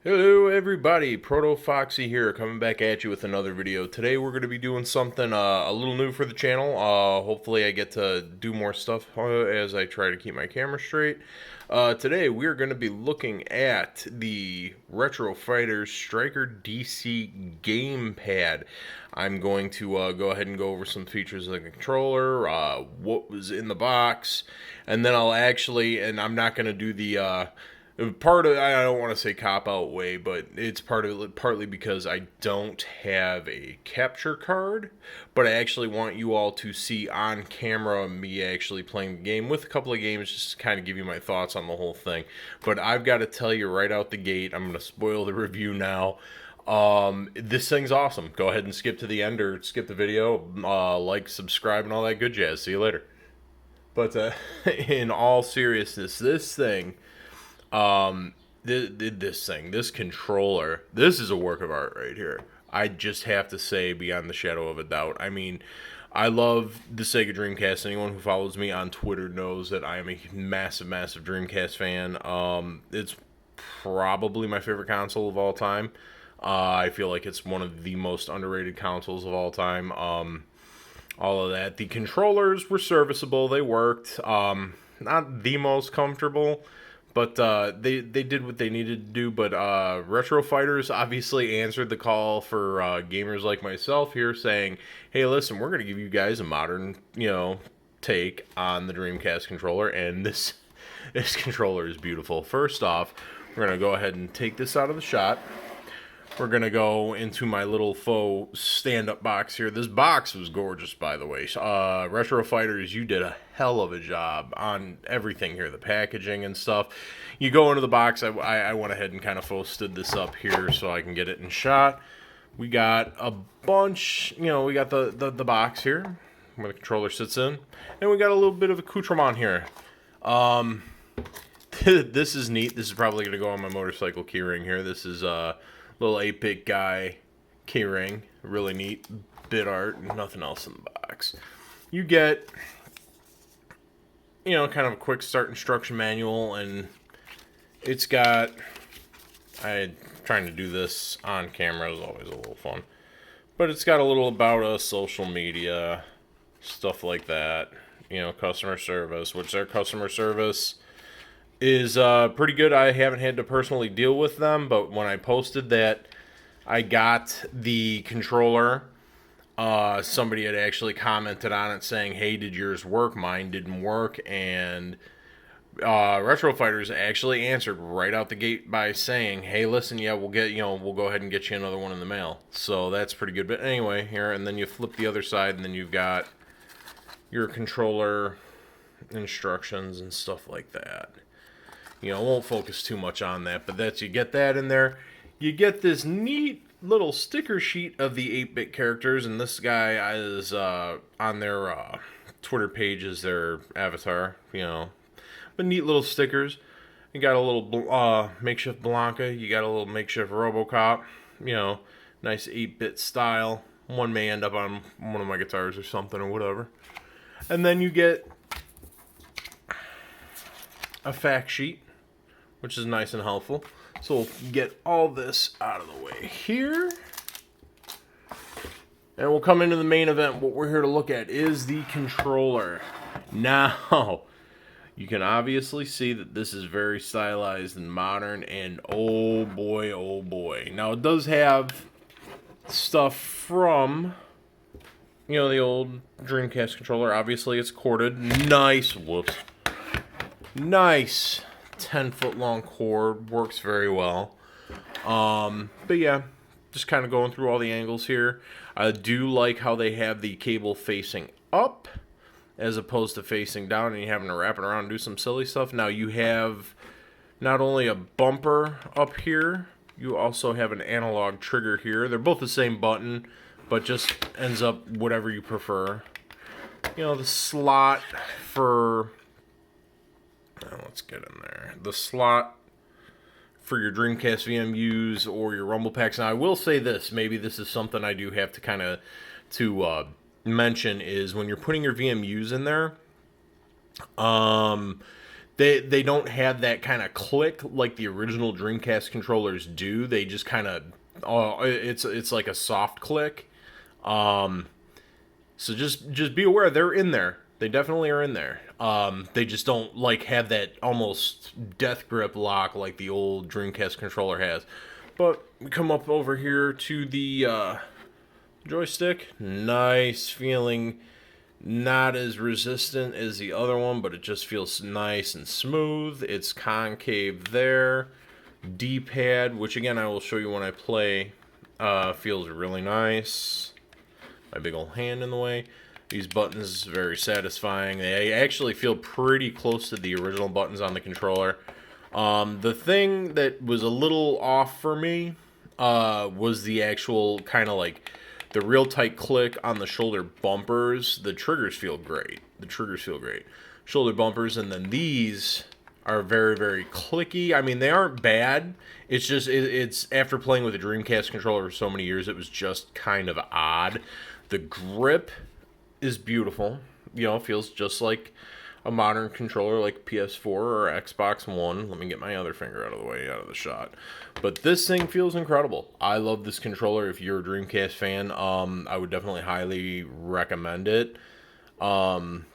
Hello everybody, ProtoFoxy here, coming back at you with another video. Today we're going to be doing something a little new for the channel. Hopefully I get to do more stuff as I try to keep my camera straight. Today we're going to be looking at the Retrofighters StrikerDC gamepad. I'm going to go ahead and go over some features of the controller, what was in the box, and then I'm not going to do the part of, I don't want to say cop out way, but it's partly because I don't have a capture card, but I actually want you all to see on camera me actually playing the game with a couple of games, just to kind of give you my thoughts on the whole thing. But I've got to tell you right out the gate, I'm going to spoil the review now. This thing's awesome. Go ahead and skip to the end or skip the video, like, subscribe, and all that good jazz. See you later. But in all seriousness, this controller, this is a work of art right here. I just have to say, beyond the shadow of a doubt. I mean, I love the Sega Dreamcast. Anyone who follows me on Twitter knows that I am a massive, massive Dreamcast fan. It's probably my favorite console of all time. I feel like it's one of the most underrated consoles of all time. All of that. The controllers were serviceable. They worked. Not the most comfortable, but they did what they needed to do. But Retrofighters obviously answered the call for gamers like myself here, saying, "Hey, listen, we're going to give you guys a modern, take on the Dreamcast controller." And this controller is beautiful. First off, we're going to go ahead and take this out of the shot. We're going to go into my little faux stand-up box here. This box was gorgeous, by the way. Retrofighters, you did a hell of a job on everything here, the packaging and stuff. You go into the box. I went ahead and kind of faux-stood this up here so I can get it in shot. We got a bunch, we got the box here where the controller sits in. And we got a little bit of accoutrement here. This is neat. This is probably going to go on my motorcycle keyring here. This is little 8-bit guy keyring, really neat bit art, nothing else in the box. You get, kind of a quick start instruction manual, and it's got, trying to do this on camera is always a little fun, but it's got a little about us, social media, stuff like that, customer service, which their customer service is pretty good. I haven't had to personally deal with them, but when I posted that I got the controller, somebody had actually commented on it saying, "Hey, did yours work? Mine didn't work." And Retrofighters actually answered right out the gate by saying, "Hey, listen, yeah, we'll go ahead and get you another one in the mail." So that's pretty good. But anyway, here, and then you flip the other side, and then you've got your controller instructions and stuff like that. I won't focus too much on that, but you get that in there. You get this neat little sticker sheet of the 8-bit characters, and this guy is on their Twitter page as their avatar, But neat little stickers. You got a little makeshift Blanca. You got a little makeshift RoboCop. Nice 8-bit style. One may end up on one of my guitars or something or whatever. And then you get a fact sheet, which is nice and helpful. So we'll get all this out of the way here. And we'll come into the main event. What we're here to look at is the controller. Now, you can obviously see that this is very stylized and modern, and oh boy, oh boy. Now, it does have stuff from, the old Dreamcast controller. Obviously, it's corded. Nice. Whoops. Nice 10-foot long cord, works very well. But yeah, just kind of going through all the angles here. I do like how they have the cable facing up as opposed to facing down, and you having to wrap it around and do some silly stuff. Now you have not only a bumper up here, you also have an analog trigger here. They're both the same button, but just ends up whatever you prefer. The slot for... let's get in there. The slot for your Dreamcast VMUs or your Rumble Packs. Now, I will say this. Maybe this is something I do have to kind of mention is when you're putting your VMUs in there, they don't have that kind of click like the original Dreamcast controllers do. They just kind of it's like a soft click. So just be aware they're in there. They definitely are in there. They just don't like have that almost death grip lock like the old Dreamcast controller has. But we come up over here to the joystick. Nice feeling. Not as resistant as the other one, but it just feels nice and smooth. It's concave there. D-pad, which again I will show you when I play, feels really nice. My big old hand in the way. These buttons, very satisfying. They actually feel pretty close to the original buttons on the controller. The thing that was a little off for me was the actual kind of like the real tight click on the shoulder bumpers. The triggers feel great. Shoulder bumpers, and then these are very, very clicky. I mean, they aren't bad. It's just, it's after playing with a Dreamcast controller for so many years, it was just kind of odd. The grip is beautiful. You know, it feels just like a modern controller like PS4 or Xbox One. Let me get my other finger out of the way, out of the shot. But this thing feels incredible. I love this controller. If you're a Dreamcast fan, I would definitely highly recommend it. You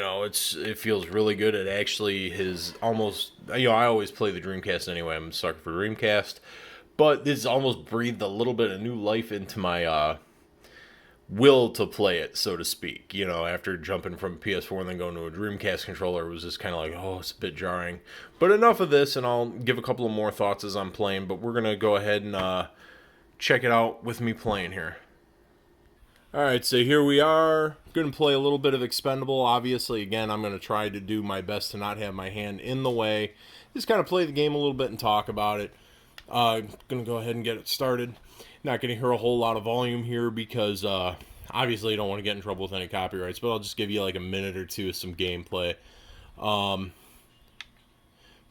know, it feels really good. It actually is almost, you know, I always play the Dreamcast anyway. I'm a sucker for Dreamcast. But this almost breathed a little bit of new life into my will to play it, so to speak. You know, after jumping from PS4 and then going to a Dreamcast controller, it was just kind of like, oh, it's a bit jarring. But enough of this, and I'll give a couple of more thoughts as I'm playing. But we're going to go ahead and check it out with me playing here. Alright, so here we are. Going to play a little bit of Expendable. Obviously, again, I'm going to try to do my best to not have my hand in the way. Just kind of play the game a little bit and talk about it. I'm going to go ahead and get it started. Not going to hear a whole lot of volume here because obviously I don't want to get in trouble with any copyrights, but I'll just give you like a minute or two of some gameplay. But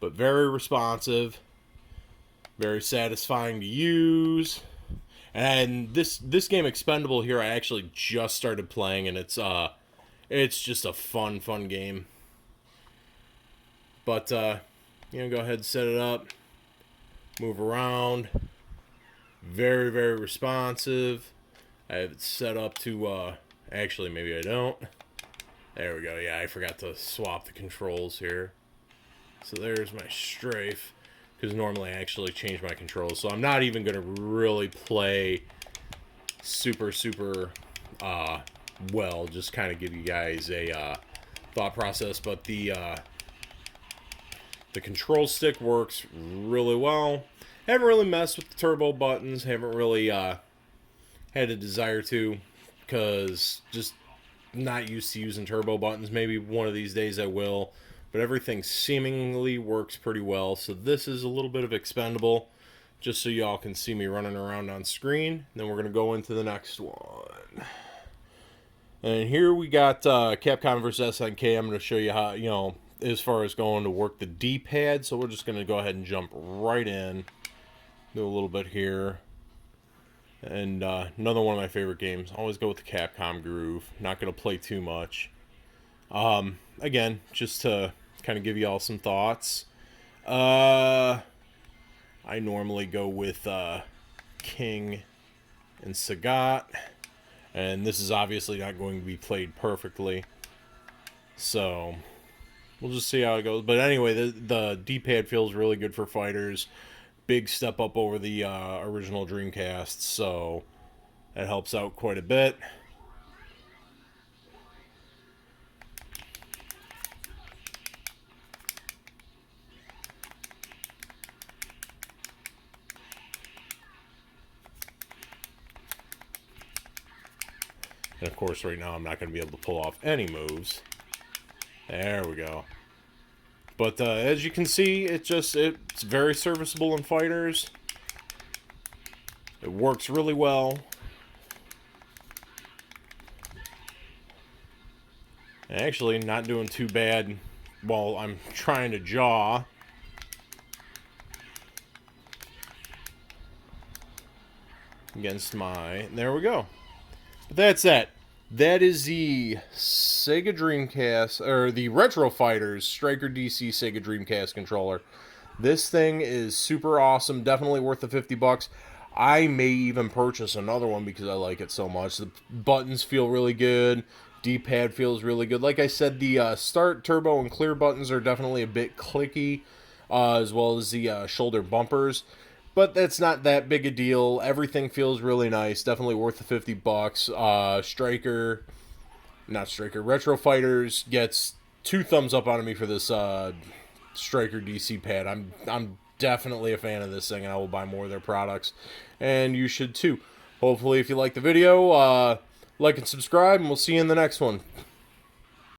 very responsive, very satisfying to use. And this game Expendable here, I actually just started playing, and it's just a fun game. But you know, go ahead and set it up, move around. Very, very responsive. I have it set up to actually maybe I don't. There we go. Yeah, I forgot to swap the controls here. So there's my strafe. Because normally I actually change my controls. So I'm not even going to really play super well. Just kind of give you guys a thought process. But the control stick works really well. Haven't really messed with the turbo buttons. Haven't really had a desire to. Because just not used to using turbo buttons. Maybe one of these days I will. But everything seemingly works pretty well. So this is a little bit of Expendable, just so y'all can see me running around on screen. Then we're going to go into the next one. And here we got Capcom vs. SNK. I'm going to show you how, you know, as far as going to work the D-pad. So we're just going to go ahead and jump right in. Do a little bit here. And another one of my favorite games. Always go with the Capcom groove. Not going to play too much. Again, just to kind of give you all some thoughts. I normally go with King and Sagat, and this is obviously not going to be played perfectly, so we'll just see how it goes. But anyway, the D-pad feels really good for fighters. Big step up over the original Dreamcast, so that helps out quite a bit. And of course, right now I'm not going to be able to pull off any moves. There we go. But as you can see, it's very serviceable in fighters. It works really well. And actually, not doing too bad while I'm trying to jaw. Against my... There we go. But that's that. That is the Sega Dreamcast, or the Retrofighters StrikerDC Sega Dreamcast controller. This thing is super awesome, definitely worth the 50 bucks. I may even purchase another one because I like it so much. The buttons feel really good. D-pad feels really good. Like I said, the start, turbo, and clear buttons are definitely a bit clicky, as well as the shoulder bumpers. But that's not that big a deal. Everything feels really nice. Definitely worth the 50 bucks. Retrofighters gets 2 thumbs up out of me for this Striker DC pad. I'm definitely a fan of this thing, and I will buy more of their products. And you should too. Hopefully, if you like the video, like and subscribe, and we'll see you in the next one.